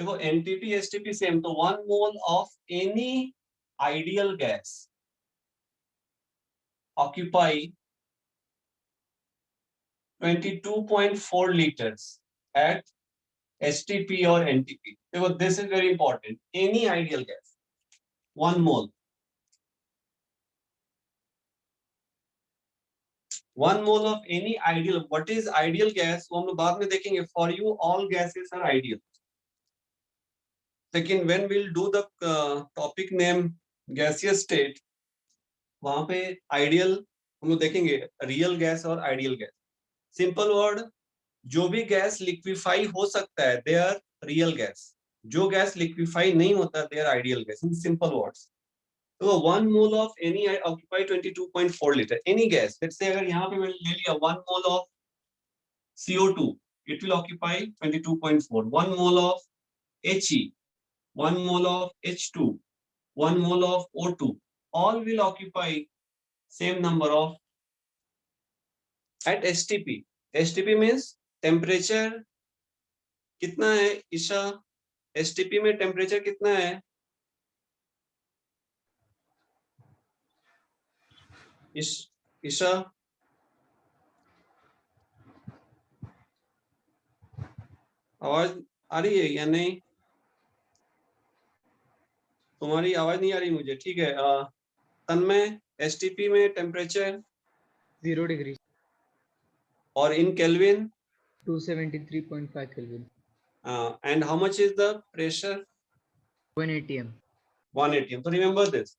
देखो NTP STP same, तो 1 mole of any ideal gas occupy 22.4 liters at STP or NTP. देखो this is very important. Any ideal gas, 1 mole. 1 mole of any ideal. What is ideal gas? वो हम लोग बाद में देखेंगे. For you, all gases are ideal. Second, when we'll do the topic name gaseous state, वहां पे ideal हम लोग देखेंगे real gas और ideal gas. Simple word, जो भी गैस लिक्विफाई हो सकता है दे आर रियल गैस, जो गैस लिक्विफाई नहीं होता they are ideal gas, in simple words. तो 1 mole of any occupy 22.4 litre any gas. Let's say अगर यहाँ पे मैंने ले लिया 1 mole of CO2, it will occupy 22.4. 1 mole of He, 1 mole of H2, 1 mole of O2, all will occupy same number of at STP. STP means temperature कितना है Isha? STP में temperature कितना है? ईशा आवाज आ रही है या नहीं? तुम्हारी आवाज नहीं आ रही मुझे. ठीक है, तन्मय एसटीपी में टेम्परेचर 0 डिग्री और in kelvin 273.5 kelvin. And how much is the pressure? 1 atm. 1 atm. तो रिमेंबर दिस,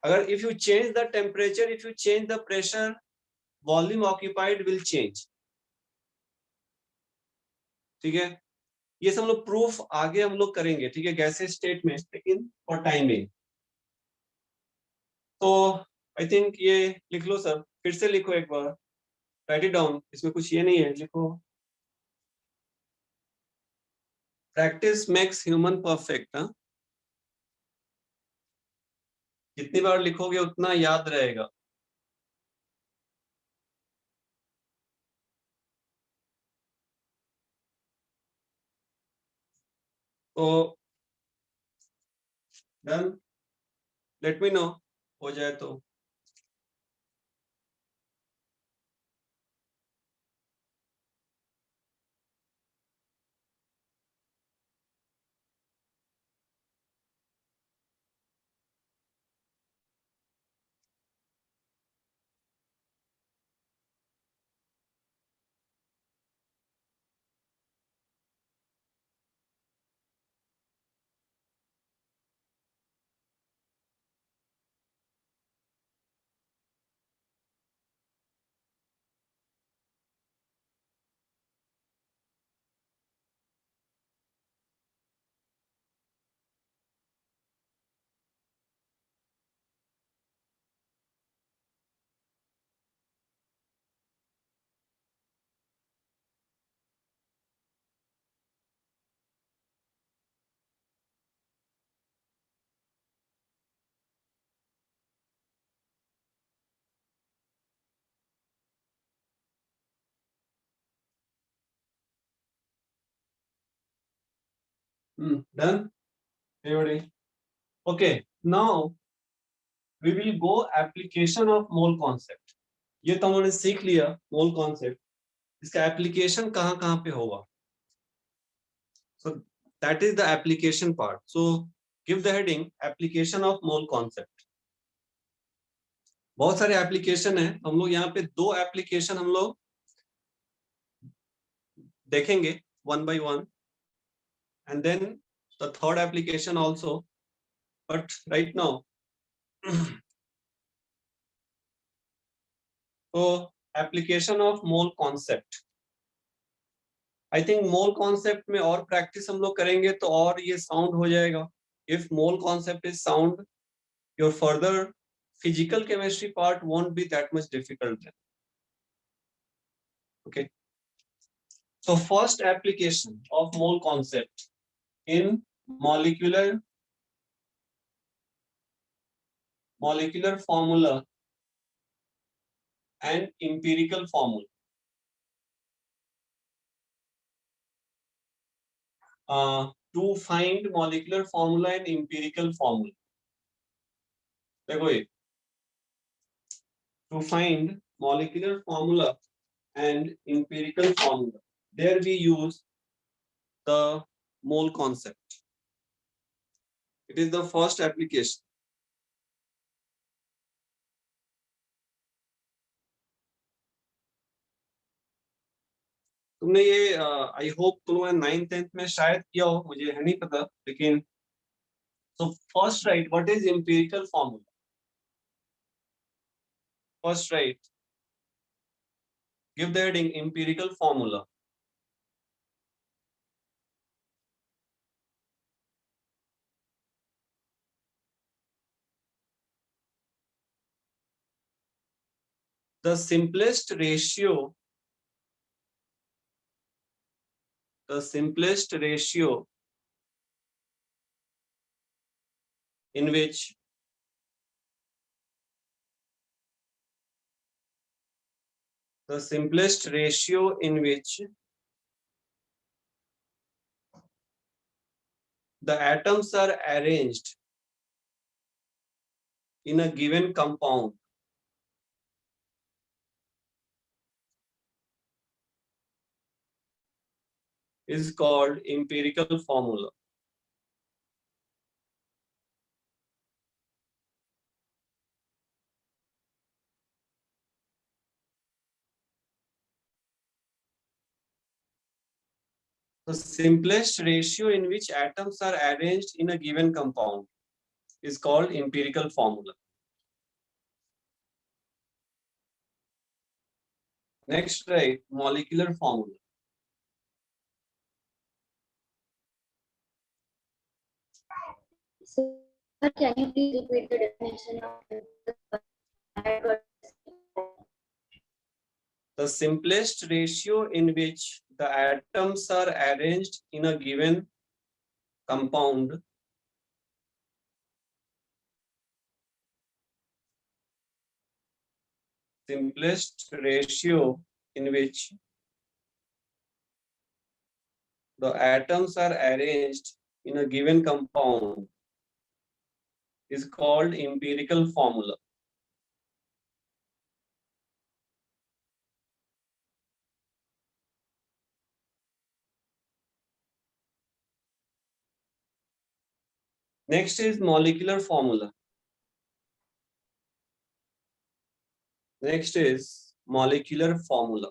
अगर if you change the temperature, if you change the pressure, volume occupied will change. ठीक है, ये सब लोग प्रूफ आगे हम लोग करेंगे. ठीक है, गैसेस स्टेट में, लेकिन फॉर टाइमिंग. तो आई थिंक ये लिख लो सर, फिर से लिखो एक बार, राइट इट डाउन. इसमें कुछ ये नहीं है, लिखो. Practice makes human perfect. हाँ, जितनी बार लिखोगे उतना याद रहेगा. तो डन, लेट मी नो हो जाए तो. Done everybody. Okay, now we will go application of mole concept. ये तो हमने सीख लिया मोल कॉन्सेप्ट, इसका एप्लीकेशन कहाँ कहाँ पे होगा. So that is the application part. So give the heading application of mole concept. बहुत सारे एप्लीकेशन है, हम लोग यहाँ पे 2 एप्लीकेशन हम लोग देखेंगे one by one, and then the third application also. But right now so application of mole concept. I think mole concept में और प्रैक्टिस हम लोग करेंगे तो और ये साउंड हो जाएगा. If mole concept is sound, your further physical chemistry part won't be that much difficult then. Okay. So first application of mole concept in molecular formula and empirical formula. to find molecular formula and empirical formula. देखो ये to find molecular formula and empirical formula. There we use the mole concept. It is the first application. तुमने ये I hope तुमने 9th 10th में शायद किया हो, मुझे है नहीं पता, लेकिन so first write what is empirical formula. First write, give the heading empirical formula. The simplest ratio in which the atoms are arranged in a given compound is called empirical formula. The simplest ratio in which atoms are arranged in a given compound is called empirical formula. Next, write molecular formula. So, can you please repeat the definition of The simplest ratio in which the atoms are arranged in a given compound simplest ratio in which the atoms are arranged in a given compound is called empirical formula. Next is molecular formula. Next is molecular formula.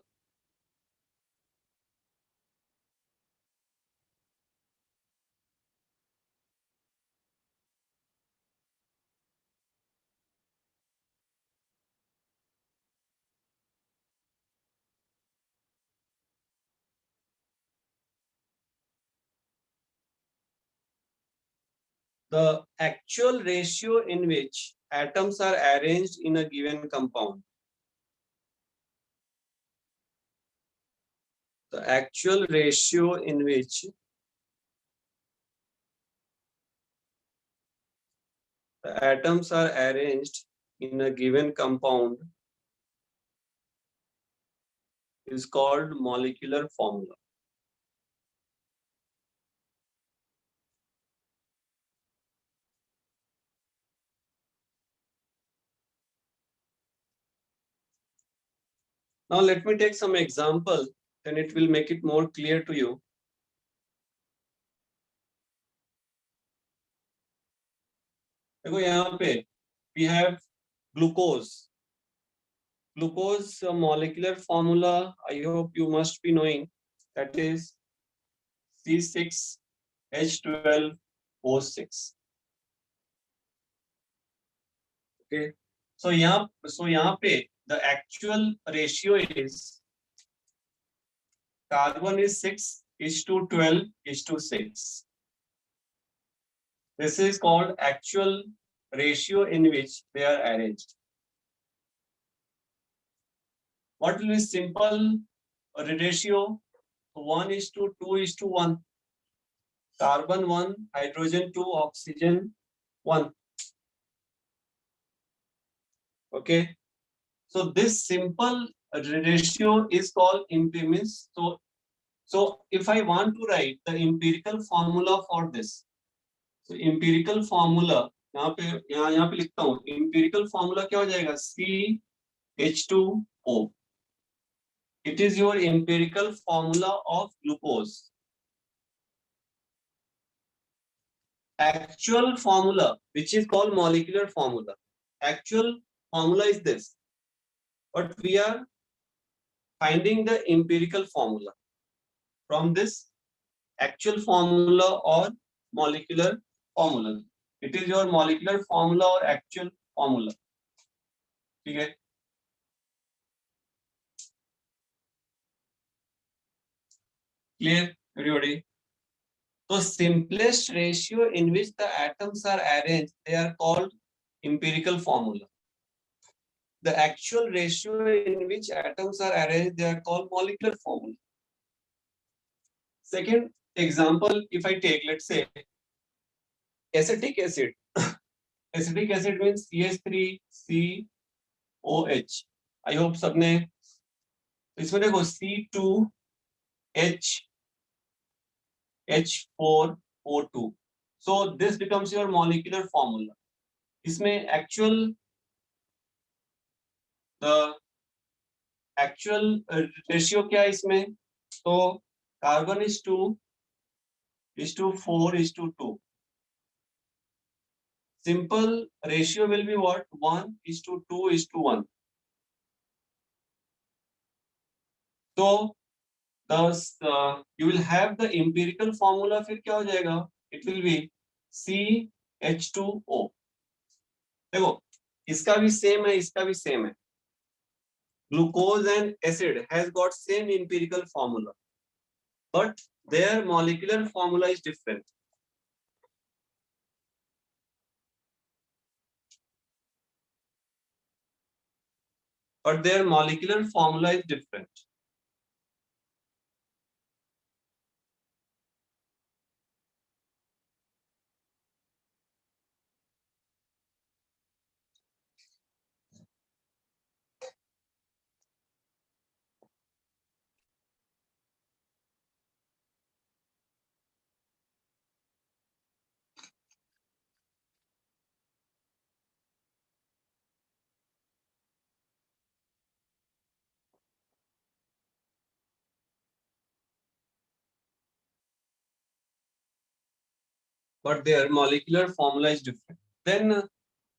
The actual ratio in which atoms are arranged in a given compound. The actual ratio in which the atoms are arranged in a given compound is called molecular formula. Now let me take some example, then it will make it more clear to you. देखो यहाँ पे we have glucose. Glucose molecular formula, I hope you must be knowing, that is C6H12O6. Okay, so यहाँ पे the actual ratio is carbon is 6:12:6. This is called actual ratio in which they are arranged. What will be simple ratio? 1:2:1. Carbon 1, hydrogen 2, oxygen 1. Okay. So this simple ratio is called impedance. So if I want to write the empirical formula for this, so empirical formula यहाँ पे लिखता हूँ, empirical formula क्या हो जाएगा, CH2O. It is your empirical formula of glucose. Actual formula, which is called molecular formula, actual formula is this, but we are finding the empirical formula from this actual formula or molecular formula. It is your molecular formula or actual formula. ठीक है, clear everybody? So simplest ratio in which the atoms are arranged, they are called empirical formula. The actual ratio in which atoms are arranged, they are called molecular formula. Second example, if I take, let's say, acetic acid. Acetic acid means CH3COH. I hope सबने इसमें देखो C2H4O2. So this becomes your molecular formula. इसमें the actual ratio क्या है इसमें? तो carbon is 2:4:2. Simple ratio will be what? 1:2:1. So thus you will have the empirical formula. फिर क्या हो जाएगा? It will be CH2O. देखो इसका भी सेम है, इसका भी सेम है. Glucose and acid has got same empirical formula, but their molecular formula is different. But their molecular formula is different. But their molecular formula is different. Then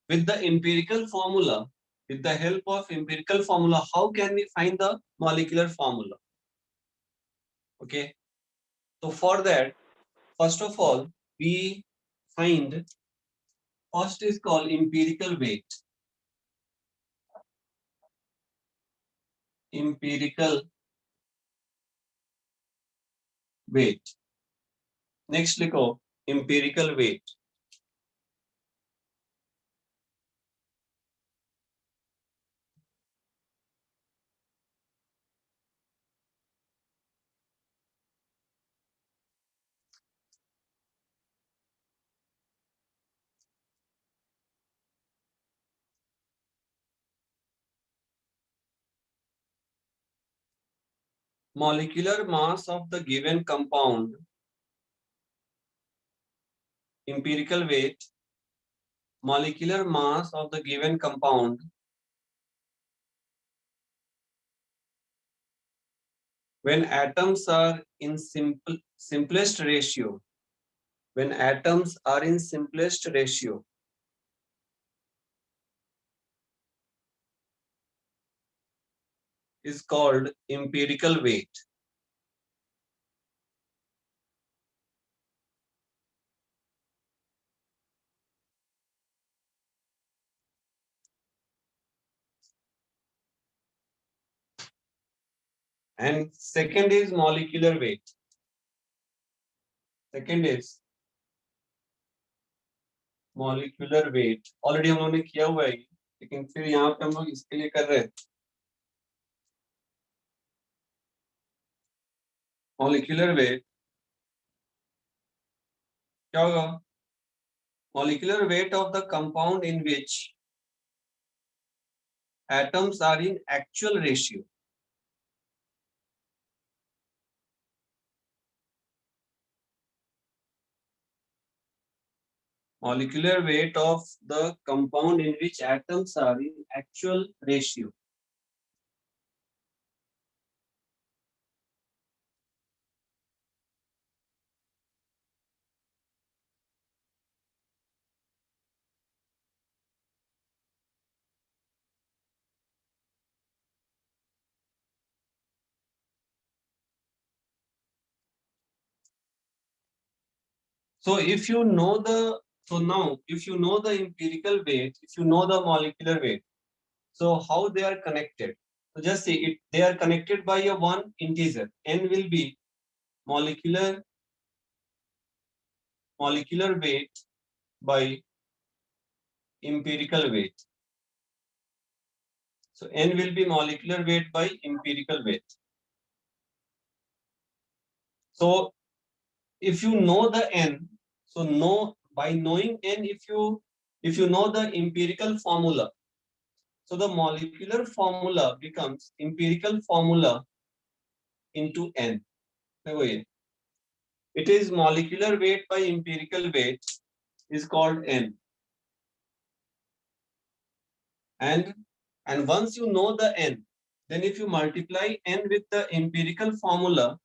with the empirical formula, with the help of empirical formula, how can we find the molecular formula? Okay, so for that, first of all, we find, first is called empirical weight. Empirical weight. Next लिखो empirical weight. Molecular mass of the given compound. Empirical weight. Molecular mass of the given compound when atoms are in simplest ratio. When atoms are in simplest ratio, is called empirical weight. And second is molecular weight. Second is molecular weight. Already हम लोगों ने किया हुआ है, लेकिन फिर यहाँ पे हम लोग इसके लिए कर रहे हैं. Molecular weight क्या होगा? Molecular weight of the compound in which atoms are in actual ratio. molecular weight of the compound in which atoms are in actual ratio. So if you know the, so now if you know the empirical weight, if you know the molecular weight, so how they are connected? So just see it, they are connected by a one integer. N will be molecular weight by empirical weight. So N will be molecular weight by empirical weight. So if you know the N, so know by knowing N, if you know the empirical formula, so the molecular formula becomes empirical formula into N. It is molecular weight by empirical weight is called N. And once you know the N, then if you multiply N with the empirical formula,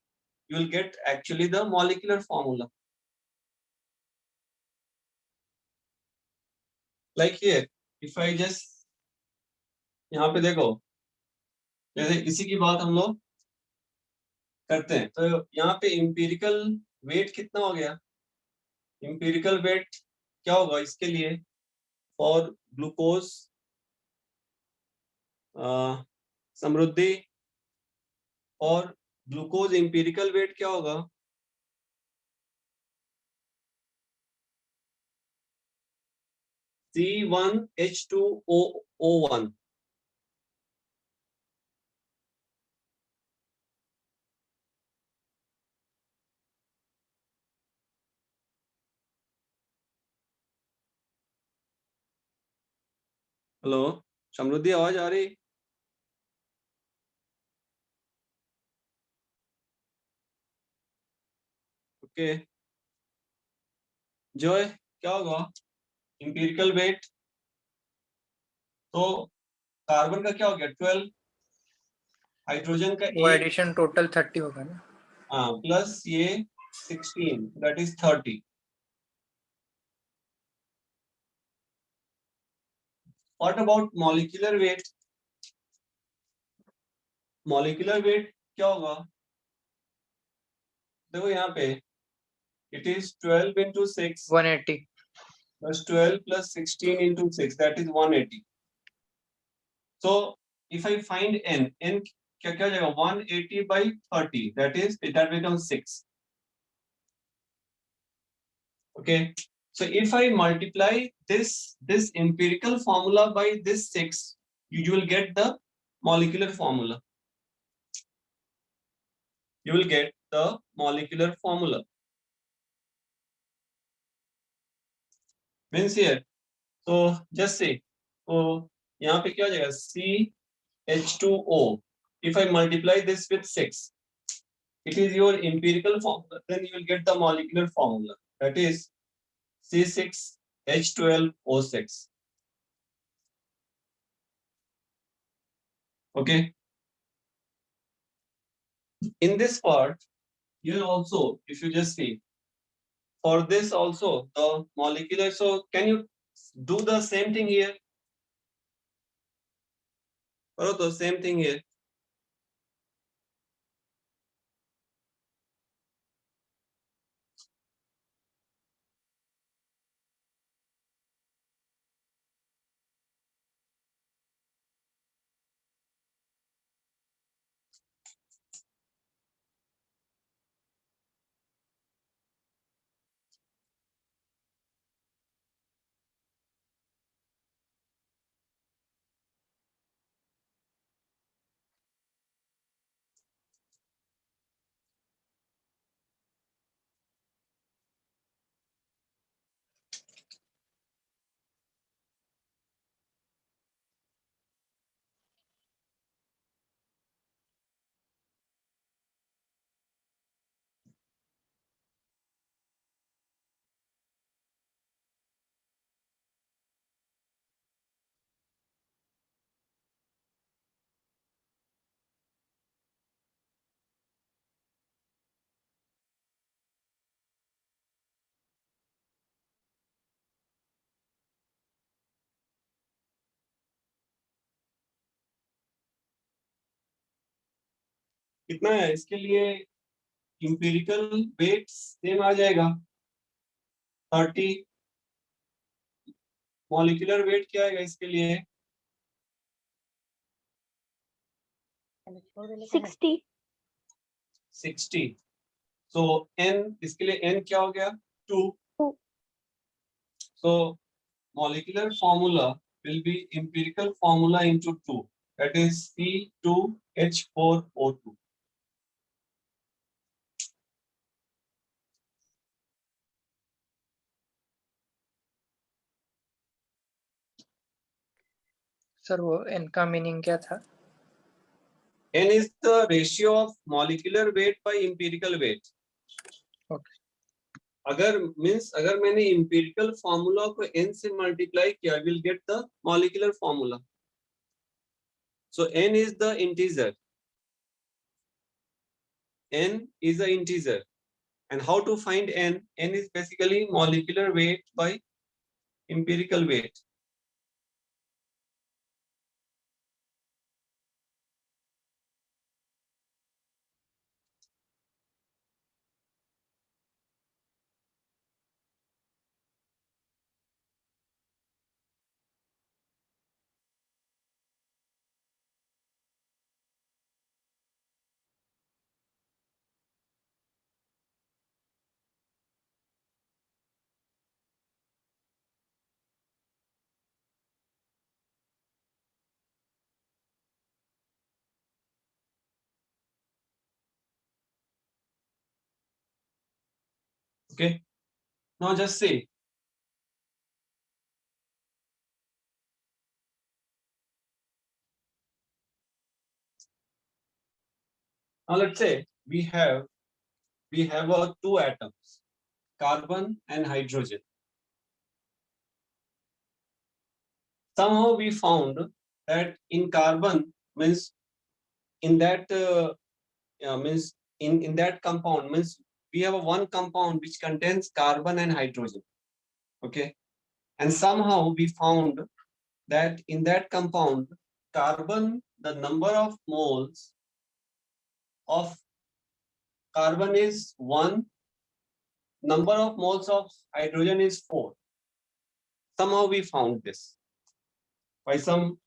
you will get actually the molecular formula. Like here, if I just यहाँ पे देखो, जैसे इसी की बात हम लोग करते हैं, तो यहाँ पे empirical weight कितना हो गया? Empirical weight क्या होगा इसके लिए? For glucose, समृद्धि और ग्लूकोज empirical weight क्या होगा? C1H2O1. हेलो, समृद्धि आवाज आ रही? ओके, जॉय क्या होगा इंपिरिकल वेट? तो कार्बन का क्या हो गया 12, हाइड्रोजन का वो 8, एडिशन टोटल 30 होगा ना? हाँ, प्लस ये 16, that is 30. What about molecular weight? Molecular wait क्या होगा? देखो यहाँ पे it is 12 into 6 180 plus 12 plus 16 into 6, that is 180. So if I find n क्या क्या हो जाएगा? 180 by 30, that becomes 6. Okay, so if I multiply this empirical formula by this 6, you will get the molecular formula. You will get the molecular formula. Means here, so just say, so यहाँ पे क्या हो जाएगा? CH2O. If I multiply this with 6, it is your empirical formula. Then you will get the molecular formula. That is C6H12O6. Okay. In this part, here also, if you just see, for this also the molecular. So can you do the same thing here? Or the same thing here. कितना है इसके लिए? Empirical weight same आ जाएगा 30। Molecular weight क्या आएगा इसके लिए? 60. 60। सो n इसके लिए n क्या हो गया? 2। 2. सो molecular formula will be empirical formula into 2, that is C2H4O2. Sir वो n का मीनिंग क्या था? N is the ratio of molecular weight by empirical weight. Okay. अगर मैंने empirical formula को n से multiply किया, I will get the molecular formula. So n is the integer. N is the integer. And how to find n? N is basically molecular weight by empirical weight. Okay. Now just see. Now let's say we have two atoms, carbon and hydrogen. Somehow we found that in carbon means in that means in that compound means we have one compound which contains carbon and hydrogen. Okay, and somehow we found that in that compound carbon, the number of moles of carbon is 1, number of moles of hydrogen is 4. Somehow we found this. By some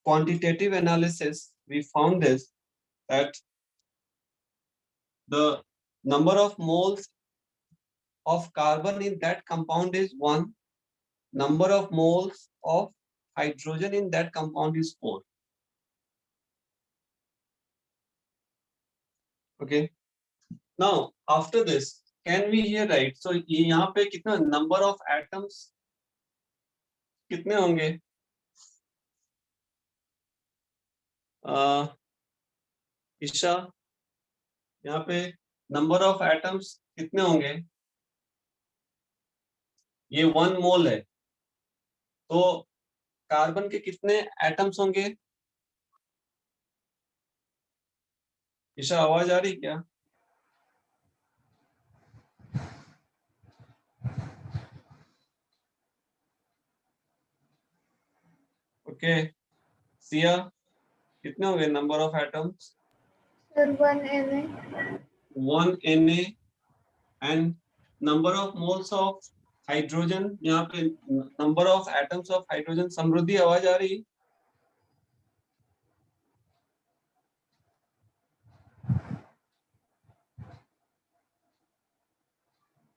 quantitative analysis, we found this, that the number of moles of carbon in that compound is 1, number of moles of hydrogen in that compound is 4. Okay. Now, after this, can we here write? So, यहाँ पे कितना number of atoms कितने होंगे? ईशा, यहाँ पे number of atoms कितने होंगे? ये 1 मोल है, तो कार्बन के कितने एटम्स होंगे? ईशा, आवाज आ रही क्या? ओके, सिया, कितने होंगे number of atoms? Sir, 1 Na. 1 Na and number of moles of hydrogen, यहाँ पे number of atoms of hydrogen. समृद्धि, आवाज आ रही?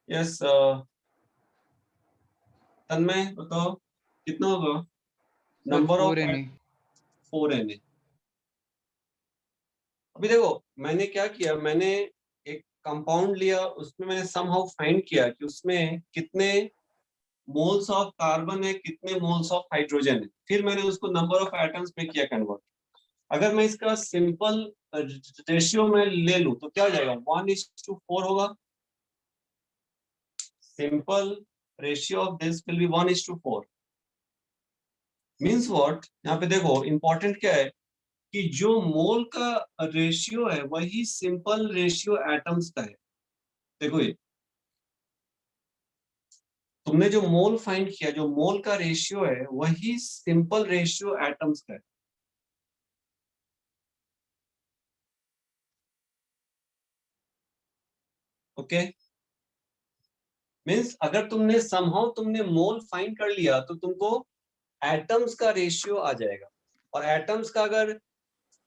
यस, तन्मय बताओ कितना होगा नंबर ऑफ? 4 Na. अभी देखो मैंने क्या किया, मैंने एक कंपाउंड लिया, उसमें मैंने समहाउ फाइंड किया कि उसमें कितने मोल्स ऑफ कार्बन है, कितने मोल्स ऑफ हाइड्रोजन है, फिर मैंने उसको नंबर ऑफ एटम्स में किया कन्वर्ट। अगर मैं इसका सिंपल रेशियो में ले लूं तो क्या हो जाएगा? 1:4 होगा। Simple ratio of this will be 1:4। Means what? यहाँ पे देखो इंपॉर्टेंट क्या है कि जो मोल का रेशियो है वही सिंपल रेशियो एटम्स का है। देखो ये तुमने जो मोल फाइंड किया, जो मोल का रेशियो है वही सिंपल रेशियो एटम्स का है। ओके, मीन्स अगर तुमने समहाउ तुमने मोल फाइंड कर लिया तो तुमको एटम्स का रेशियो आ जाएगा, और एटम्स का अगर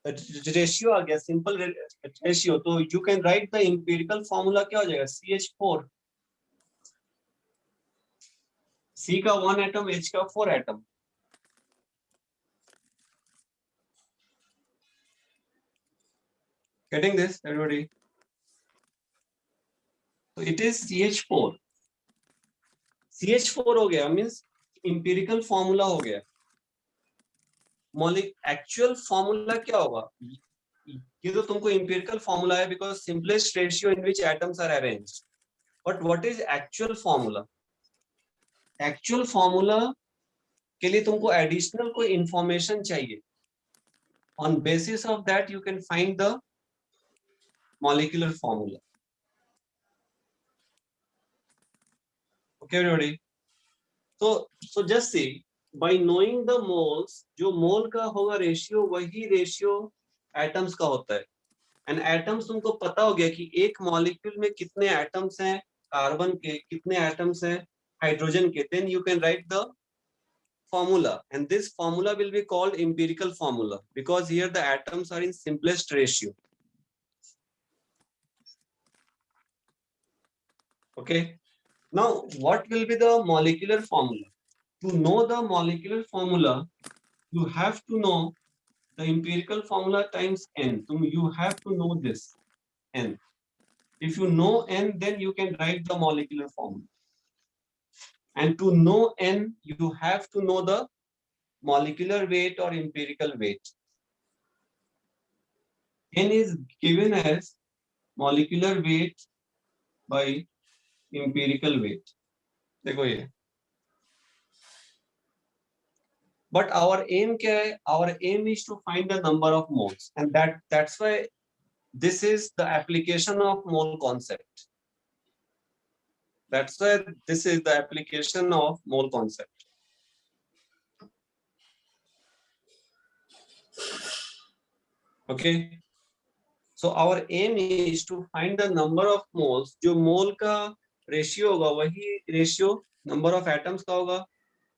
रेशियो आ गया, सिंपल रेशियो, तो you can write the empirical formula, क्या हो जाएगा, CH4, C का 1 एटम, H का 4 atom. Getting this, everybody? So it is CH4. CH4 हो गया, मीन्स इंपिरिकल फॉर्मूला हो गया। मॉलिक एक्चुअल फॉर्मूला क्या होगा, ये तो तुमको इंपिरिकल फॉर्मूला है because simplest ratio in which atoms are arranged, but what is actual formula? Actual formula के लिए तुमको एडिशनल कोई इंफॉर्मेशन चाहिए, on basis of that you can find the molecular formula. Okay everybody, so just see, by knowing the moles, जो मोल का होगा ratio, वही ratio atoms का होता है। एंड एटम्स तुमको पता हो गया कि एक मॉलिक्यूल में कितने एटम्स हैं कार्बन के, कितने एटम्स हैं हाइड्रोजन के, then you can write the formula, and this formula will be called empirical formula because here the atoms are in simplest ratio. Okay, now what will be the molecular formula? To know the molecular formula, you have to know the empirical formula times n. You have to know this n. If you know n, then you can write the molecular formula. And to know n, you have to know the molecular weight or empirical weight. N is given as molecular weight by empirical weight. देखो ये, but our aim क्या है? Our aim is to find the number of moles, and that's why this is the application of mole concept. That's why this is the application of mole concept. Okay, so our aim is to find the number of moles. जो मोल का ratio होगा वही ratio number of atoms का होगा,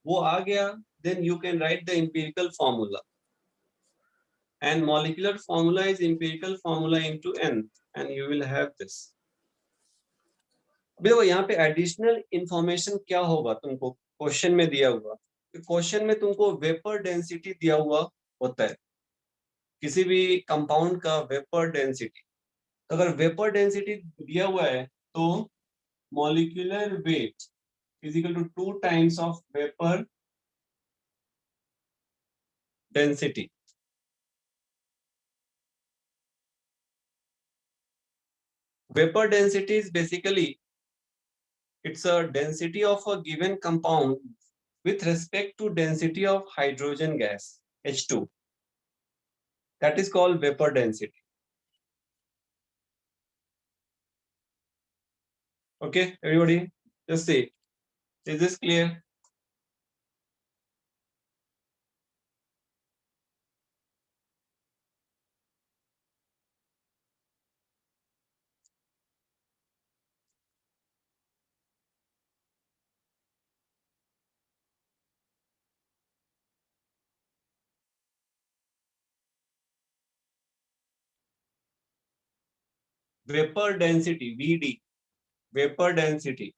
वो आ गया, then you can write the empirical formula, and molecular formula is empirical formula into n, and you will have this. देखो यहाँ पे एडिशनल इंफॉर्मेशन क्या होगा, तुमको क्वेश्चन में दिया हुआ, क्वेश्चन में तुमको वेपर डेंसिटी दिया हुआ होता है, किसी भी कंपाउंड का वेपर डेंसिटी। तो अगर वेपर डेंसिटी दिया हुआ है तो molecular weight is equal to 2 times of vapour density. Vapor density is basically, it's a density of a given compound with respect to density of hydrogen gas H2. That is called vapor density. Okay, everybody, just see. Is this clear? Vapor density, VD, vapor density.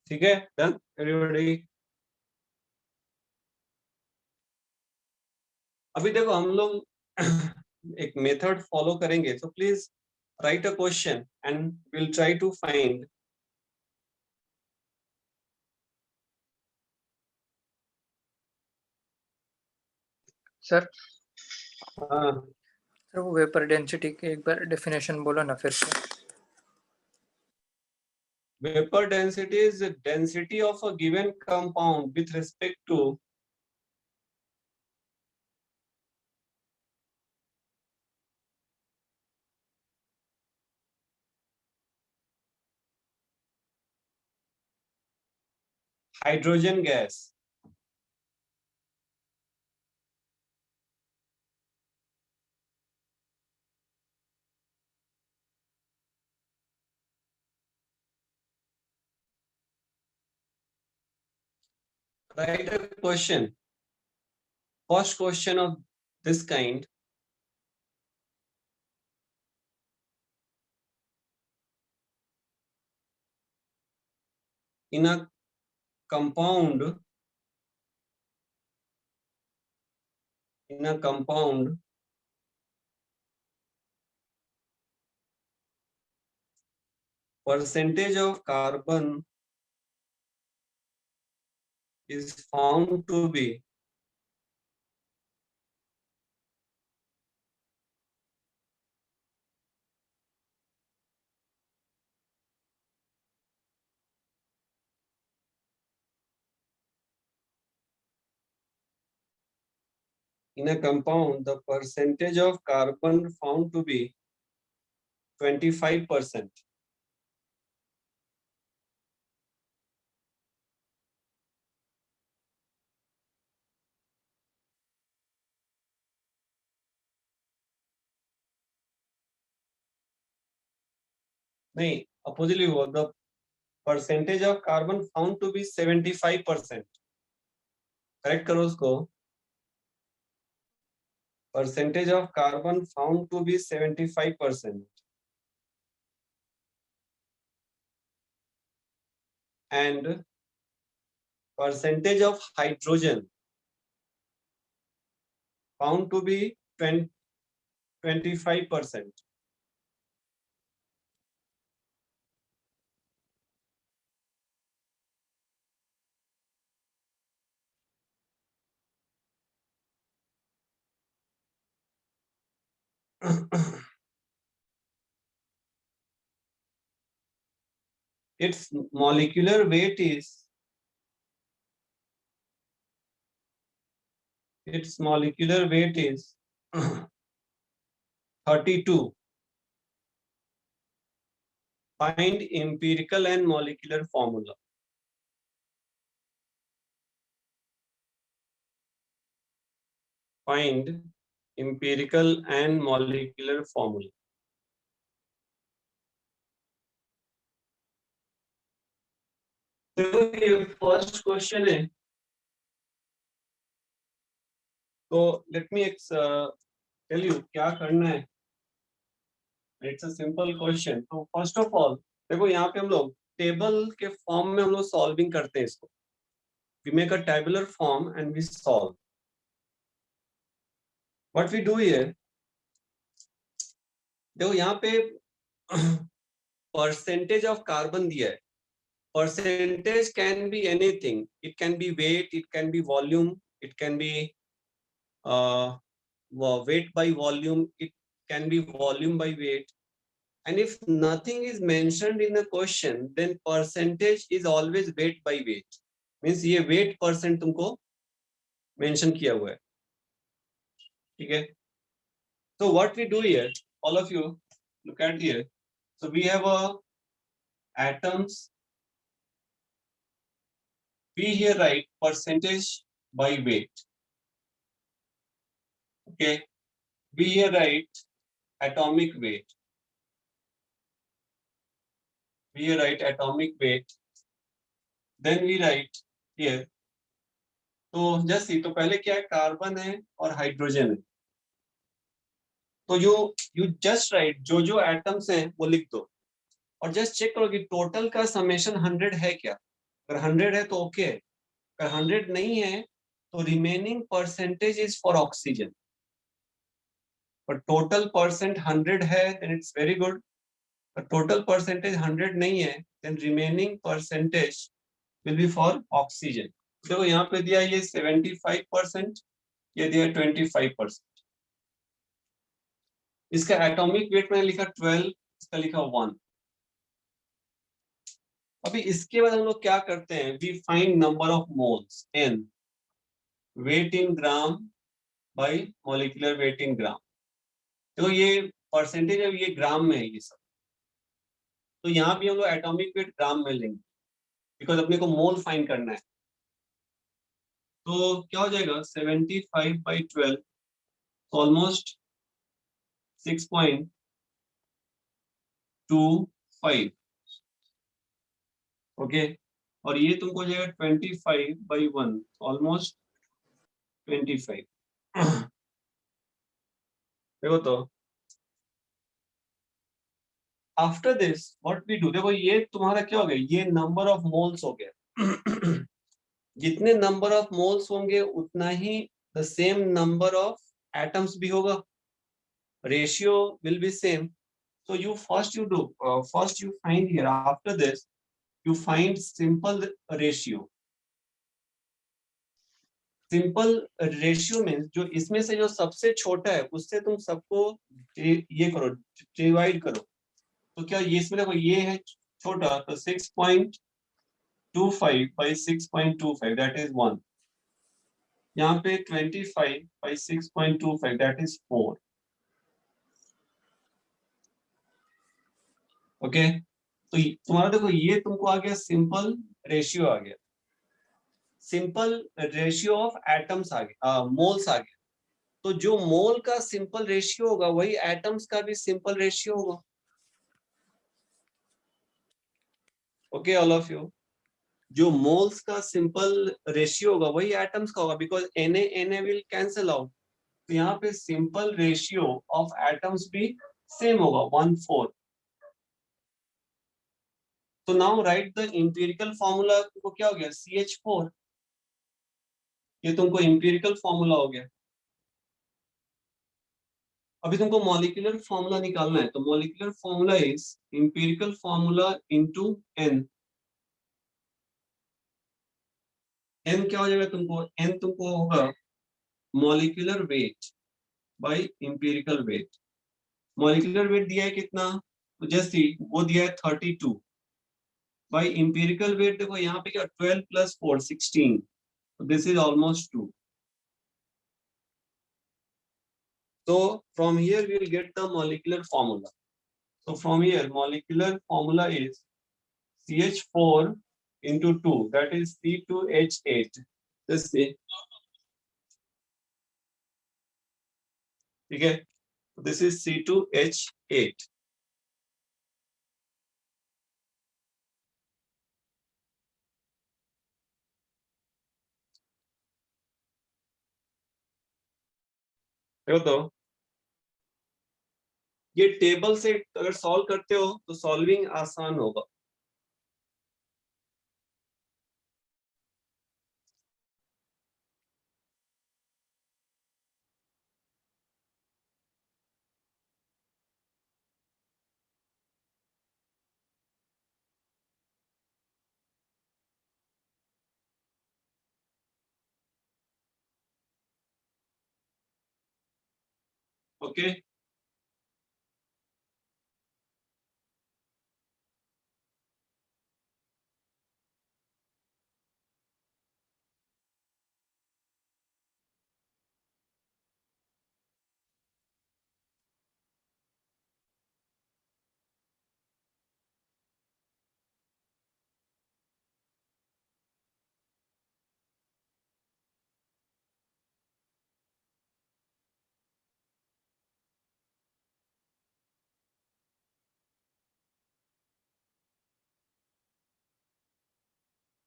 ठीक है, done, everybody. अभी देखो हम लोग एक method follow करेंगे, so please write a question and we'll try to find. Sir हाँ, sir वो वेपर डेंसिटी के एक बार डेफिनेशन बोलो ना फिर से। vapor density is the density of a given compound with respect to hydrogen gas, write a question. First question of this kind. In a compound, percentage of carbon is found to be in a compound, the percentage of carbon found to be 25%. नहीं, oppositely वो the percentage of carbon found to be 75%. Correct करो उसको. Percentage of carbon found to be 75%. And percentage of hydrogen found to be 25%. Its molecular weight is 32. Find empirical and molecular formula. Find empirical and molecular formula. तो ये first question है. तो let me tell you क्या करना है. It's a simple question. तो first of all देखो यहाँ पे हम लोग टेबल के फॉर्म में हम लोग सॉल्विंग करते हैं इसको. We make a tabular form and we solve. What we do here, देखो यहाँ पे परसेंटेज ऑफ कार्बन दिया है. Percentage can be anything. It can be weight, it can be volume, it can be weight by volume, it can be volume by weight. And if nothing is mentioned in the question, then percentage is always weight by weight. Means ये weight percent तुमको mention किया हुआ है. ठीक है. So what we do here, all of you look at here. So we have a atoms. We here write percentage by weight. Okay. We here write atomic weight. We here write atomic weight. Then we write here. तो just तो पहले क्या है, carbon है और hydrogen है. तो you just right जो जो एटम्स हैं वो लिख दो और जस्ट चेक करो कि टोटल का समेशन 100 है क्या. अगर 100 है तो ओके है. अगर 100 नहीं है तो remaining percentage is for oxygen. पर टोटल परसेंट 100 है देन इट्स वेरी गुड. पर टोटल परसेंटेज 100 नहीं है then remaining percentage will be for oxygen. देखो यहाँ पे दिया ये 75%, ये दिया 25%. इसका एटॉमिक वेट मैंने लिखा 12, इसका लिखा 1. अभी इसके बाद हम लोग क्या करते हैं, we find number of moles n, weight in gram by molecular weight in gram. देखो ये परसेंटेज है, ये ग्राम में है ये सब. तो यहाँ भी हम लोग एटॉमिक वेट ग्राम में लेंगे. बिकॉज अपने को मोल फाइंड करना है। तो क्या हो जाएगा 75/12 ऑलमोस्ट 6.25। ओके, और ये तुमको हो जाएगा 25/1 ऑलमोस्ट 25। देखो तो after this what we do, देखो ये तुम्हारा क्या हो गया, ये नंबर ऑफ मोल्स हो गया। जितने नंबर ऑफ मोल्स होंगे उतना ही the same number of atoms भी होगा, ratio will be same. So you first you find here, after this you find simple ratio. Simple ratio means जो इसमें से जो सबसे छोटा है उससे तुम सबको ये करो, डिवाइड करो। तो क्या ये इसमें देखो ये है छोटा, तो 6.25/6.25 दैट इज 1। यहाँ पे 25/6.25 दैट इज 4। ओके, तो तुम्हारा देखो ये तुमको आ गया सिंपल रेशियो आ गया, सिंपल रेशियो ऑफ एटम्स आ गया, मोल्स आ गया। तो जो मोल का सिंपल रेशियो होगा वही एटम्स का भी सिंपल रेशियो होगा। ओके ऑल ऑफ यू, जो मोल्स का सिंपल रेशियो होगा वही एटम्स का होगा, because Na will cancel out. तो यहाँ पे सिंपल रेशियो ऑफ एटम्स भी सेम होगा 1/4। तो now right the empirical formula, को क्या हो गया CH4, ये तुमको इंपिरिकल फॉर्मूला हो गया। अभी तुमको मॉलिक्यूलर फॉर्मूला निकालना है, तो molecular formula is empirical formula into n। n क्या हो जाएगा तुमको, n तुमको होगा molecular weight by empirical weight. Molecular weight दिया है कितना, तो जैसे वो दिया है 32 बाय इंपिरिकल वेट, देखो यहाँ पे क्या 12 + 4 16, this is almost 2। So from here we will get the molecular formula. So from here molecular formula is CH4 into 2, that is C2H8. Let's see. ठीक है, this is C2H8. देखो तो ये table से अगर सॉल्व करते हो तो सॉल्विंग आसान होगा। Okay,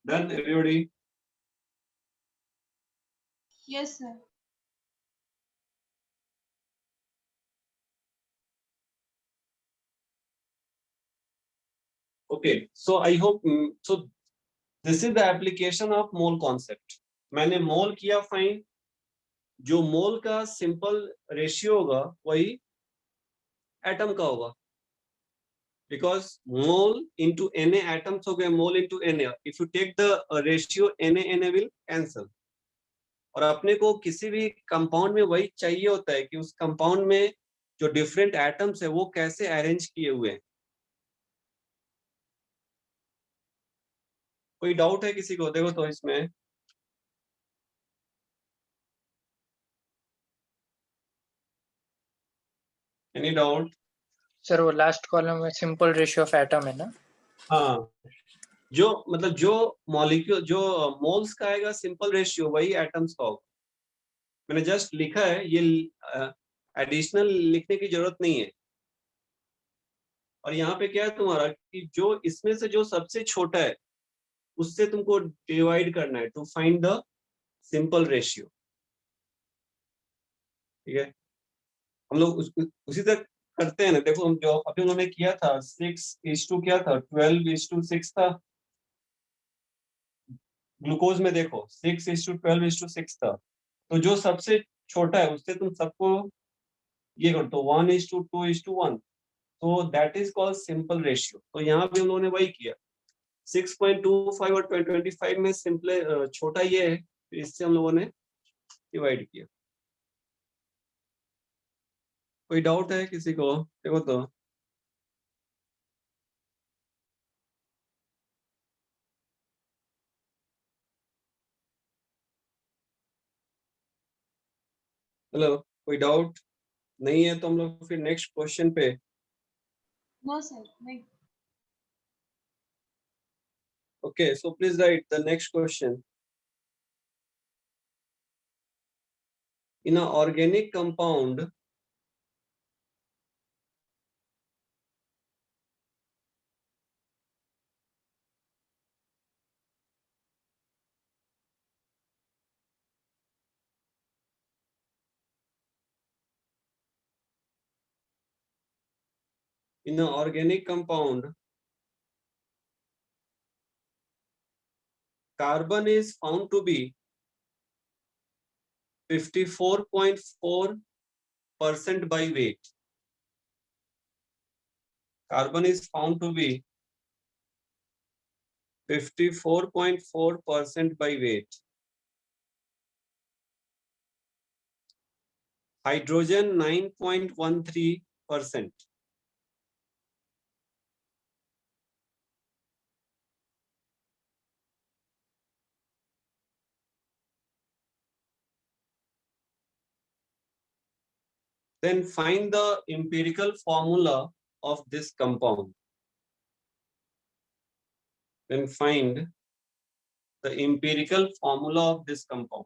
done everybody? Yes, sir. Okay, so I hope so this is the application of mole concept. मैंने मोल किया फाइंड, जो मोल का सिंपल रेशियो होगा वही एटम का होगा, because mole into Na atoms हो गए, mole into Na, if you take the ratio Na will cancel. और अपने को किसी भी कंपाउंड में वही चाहिए होता है कि उस कंपाउंड में जो डिफरेंट एटम्स है वो कैसे अरेंज किए हुए हैं। कोई डाउट है किसी को, देखो तो इसमें एनी डाउट? सर वो लास्ट कॉलम में सिंपल रेशियो ऑफ एटम है ना? हाँ, जो मतलब जो मॉलिक्यूल जो मोल्स का आएगा सिंपल रेशियो वही एटम्स का होगा। मैंने जस्ट लिखा है, ये एडिशनल लिखने की जरूरत नहीं है। और यहाँ पे क्या है तुम्हारा कि जो इसमें से जो सबसे छोटा है उससे तुमको डिवाइड करना है to find the simple ratio. ठीक है, हम लोग उसी तरह करते हैं ना। देखो हम जो अभी उन्होंने किया था 6:2 क्या था, 12:6 था। ग्लूकोज में देखो 6:12:6 था। तो जो सबसे छोटा है उससे तुम सबको ये कर दो 1:2:1, तो that is called simple ratio. तो यहाँ भी उन्होंने वही किया 6.25 और 25 में सिंपल छोटा ये है, तो इससे हम लोगों ने डिवाइड किया। कोई डाउट है किसी को? देखो तो हेलो, कोई डाउट नहीं है तो हम लोग फिर नेक्स्ट क्वेश्चन पे। No, sir. Like, okay, so please right the next question. In a organic compound in an organic compound, carbon is found to be 54.4% by weight. Carbon is found to be 54.4% by weight. Hydrogen 9.13%. Then find the empirical formula of this compound. Then find the empirical formula of this compound.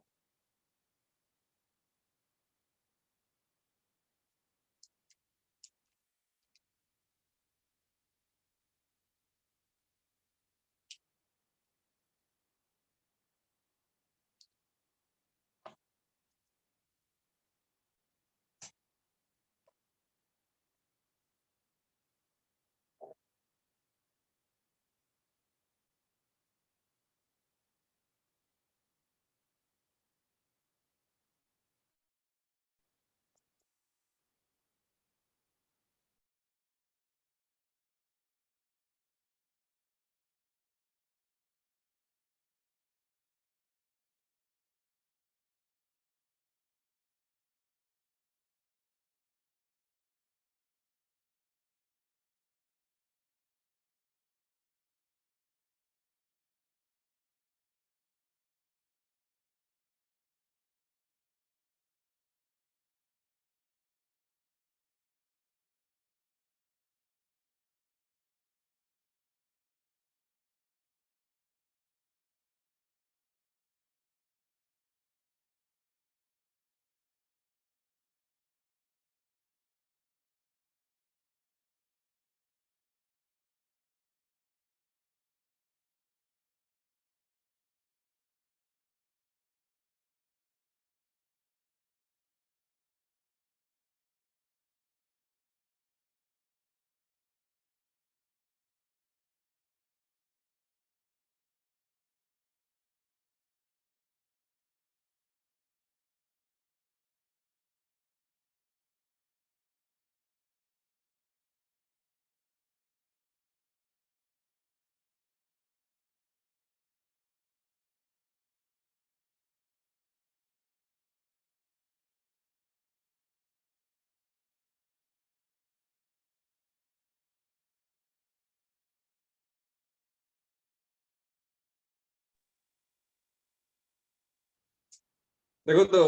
देखो तो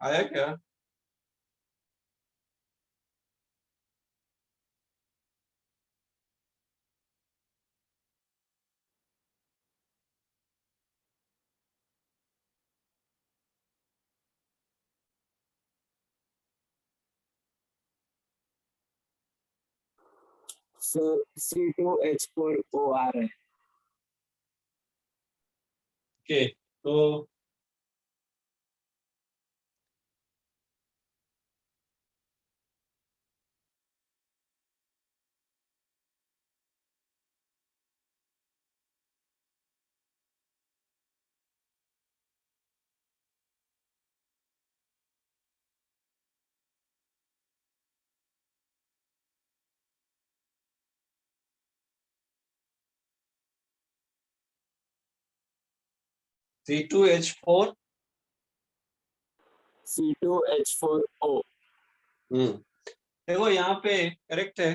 आया क्या? Sir C2H4O आ रहा है। Okay, तो C2H4 C2H4O। देखो यहाँ पे करेक्ट है।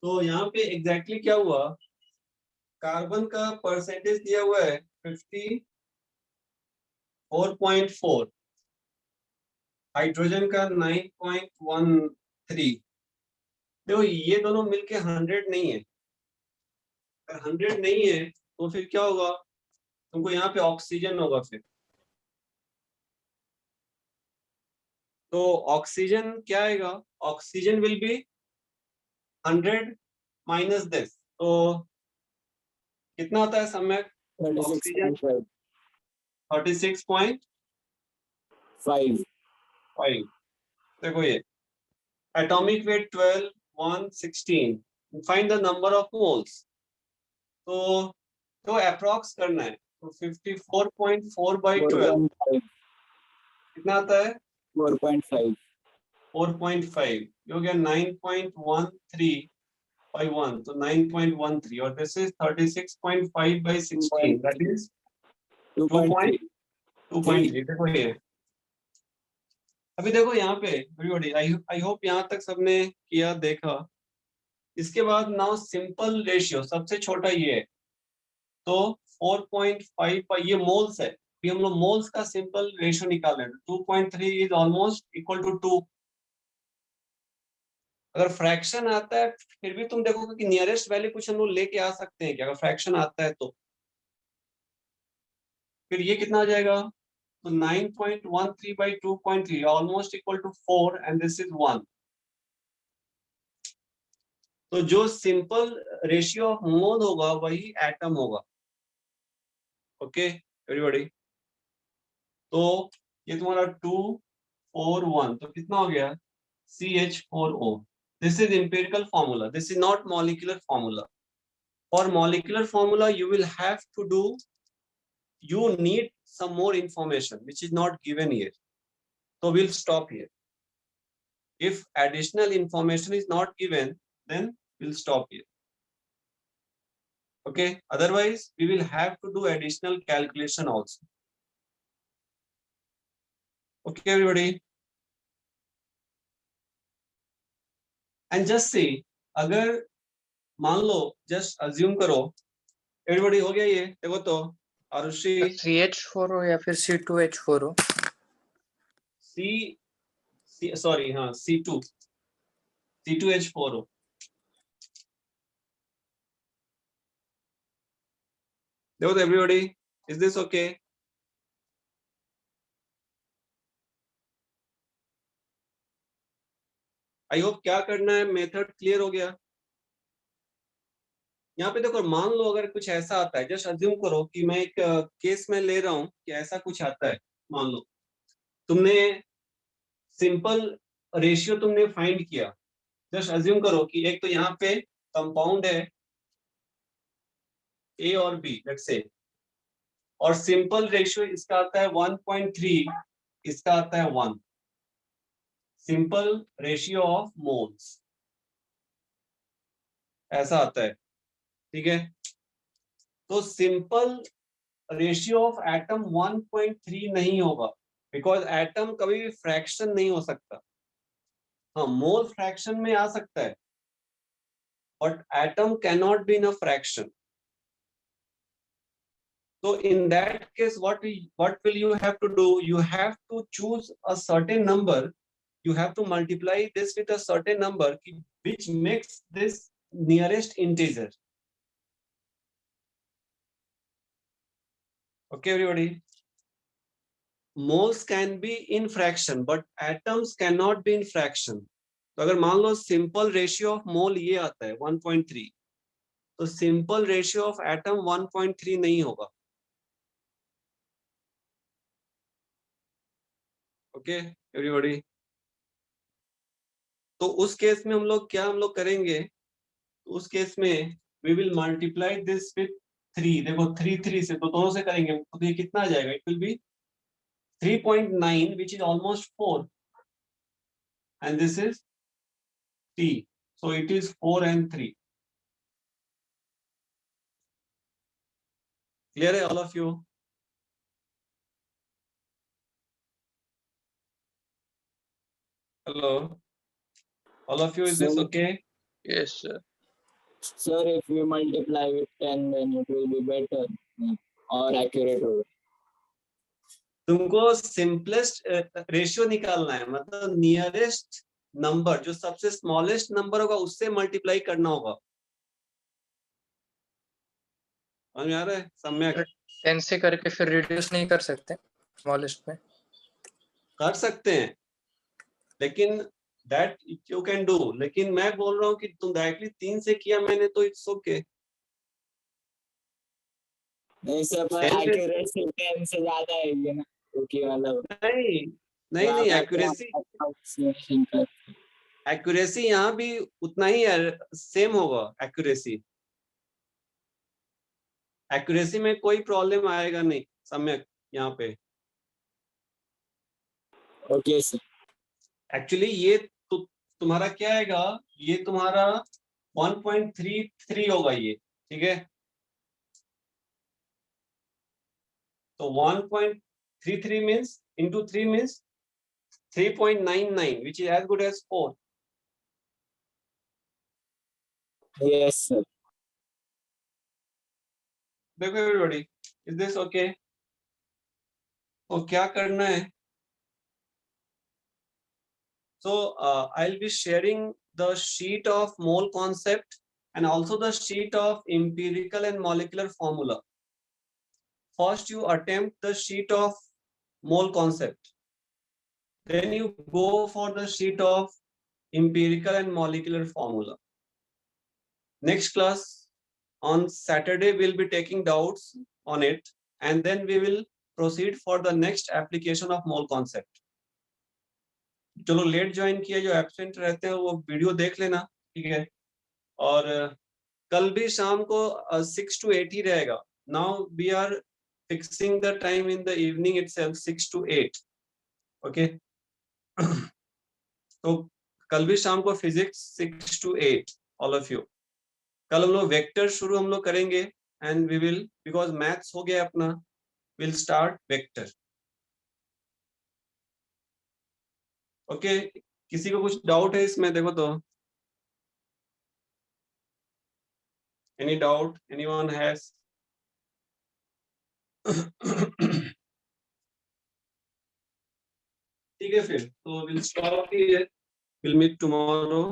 तो यहाँ पे एग्जैक्टली क्या हुआ, कार्बन का परसेंटेज दिया हुआ है 54.4, हाइड्रोजन का 9.13। देखो ये दोनों मिलके 100 नहीं है। अगर 100 नहीं है तो फिर क्या होगा, तुमको यहाँ पे ऑक्सीजन होगा फिर। तो ऑक्सीजन क्या आएगा, oxygen will be 100 minus this, तो कितना होता है सम्यक, ऑक्सीजन 36.5। 36.5। देखो ये atomic weight 12, 1, 16, find the number of moles. तो अप्रॉक्स करना है, तो 54.4 by 12 4.5। कितना आता है, 4.5। 4.5, ये हो गया 9.13 by 1, तो 9.13, और this is 36.5 by 16, that is 2.3। 2.3। देखो ये अभी देखो यहाँ पे एवरीबॉडी, आई होप यहाँ तक सबने किया देखा। इसके बाद नाउ सिंपल रेशियो सबसे छोटा ये है, तो 4.5 पर ये मोल्स है। अभी हम लोग मोल्स का सिंपल रेशियो निकाल रहे हैं, 2.3 इज ऑलमोस्ट इक्वल टू 2। अगर फ्रैक्शन आता है फिर भी तुम देखोगे कि नियरेस्ट वैल्यू कुछ हम लोग लेके आ सकते हैं क्या, अगर फ्रैक्शन आता है तो फिर ये कितना आ जाएगा, तो 9.13 by 2.3 almost equal to 4 and this is 1। तो जो सिंपल रेशियो ऑफ मोल होगा वही एटम होगा। ओके एवरीबॉडी, तो ये तुम्हारा 2, 4, 1, तो कितना हो गया, CH4O। This is empirical formula, this is not molecular formula. For molecular formula you will have to do, you need some more information which is not given here, so we'll stop here. If additional information is not given, then we'll stop here. Okay, otherwise we will have to do additional calculation also. Okay everybody, and just see, अगर मान लो just assume करो, everybody हो गया ये, देखो तो Arushi CH4O या फिर C2H4O। सॉरी हाँ C2H4O। देखो तो everybody, is this okay? I hope क्या करना है मेथड क्लियर हो गया। यहाँ पे देखो मान लो अगर कुछ ऐसा आता है, जस्ट अज्यूम करो कि मैं एक केस में ले रहा हूँ कि ऐसा कुछ आता है। मान लो तुमने सिंपल रेशियो तुमने फाइंड किया, जस्ट अज्यूम करो कि एक तो यहाँ पे कंपाउंड है ए और बी लेट्स से, और सिंपल रेशियो इसका आता है 1.3, इसका आता है 1, सिंपल रेशियो ऑफ मोल्स ऐसा आता है, ठीक है। तो सिंपल रेशियो ऑफ एटम 1.3 नहीं होगा, बिकॉज एटम कभी भी फ्रैक्शन नहीं हो सकता। हाँ मोल फ्रैक्शन में आ सकता है, but atom can not be in a fraction. So in that case, what will you have to do? You have to choose a certain number. You have to multiply this with a certain number, which makes this nearest integer. Okay, everybody. Moles can be in fraction, but atoms cannot be in fraction. तो अगर मान लो simple ratio of mole ये आता है 1.3, तो simple ratio of atom 1.3 नहीं होगा। Okay everybody. तो उस केस में हम लोग करेंगे, तो उस केस में we will multiply this with 3। देखो 3 से, तो दोनों से करेंगे तो ये कितना आ जाएगा, it will be 3.9 which is almost 4 and this is T, so it is 4 and 3. Clear है all of you? Hello, all of you, is this Sir. okay? Yes, sir. Sir, if we multiply with 10, then it will be better or accurate होगा। तुमको simplest ratio निकालना है, मतलब nearest number जो सबसे smallest number होगा उससे multiply करना होगा। समझ में आ रहा है? सम्यक 10 से करके फिर रिड्यूस नहीं कर सकते स्मॉलेस्ट में? कर सकते हैं, लेकिन दैट यू कैन डू, लेकिन मैं बोल रहा हूँ कि तुम डायरेक्टली 3 से किया मैंने तो इट्स ओके। नहीं सर, पर 10 से accuracy 10 से ज्यादा है ये ना, क्योंकि मतलब नहीं नहीं यहाँ नहीं, पे एक्यूरेसी approximation कर एक्यूरेसी यहाँ भी उतना ही है, सेम होगा एक्यूरेसी। एक्यूरेसी में कोई प्रॉब्लम आएगा नहीं सम्यक यहाँ पे। Okay sir. एक्चुअली ये तो तुम्हारा क्या आएगा, ये तुम्हारा 1.33 होगा ये, ठीक है। तो 1.33 means into 3 means 3.99 which is as good as 4. Yes sir. देखो एवरीबॉडी, इज दिस ओके? तो क्या करना है, so I'll be sharing the sheet of mole concept and also the sheet of empirical and molecular formula. First you attempt the sheet of mole concept, then you go for the sheet of empirical and molecular formula. Next class on Saturday we'll be taking doubts on it, and then we will proceed for the next application of mole concept. चलो late join किया, जो absent रहते हैं वो video देख लेना, ठीक है। और कल भी शाम को 6 to 8 ही रहेगा। Now we are fixing the time in the evening itself 6 to 8, okay. तो कल भी शाम को physics 6 to 8 all of you. कल हम लोग वेक्टर शुरू हम लोग करेंगे, and we will, because maths हो गया अपना, विल स्टार्ट वेक्टर, ओके। किसी को कुछ डाउट है इसमें? देखो तो, एनी डाउट, एनीवन हैज? ठीक है, फिर तो will stop here, will meet tomorrow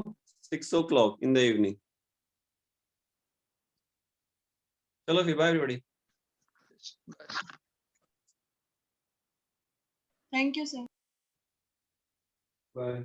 6 o'clock in the evening. चलो फिर, bye everybody. Thank you, sir. Bye.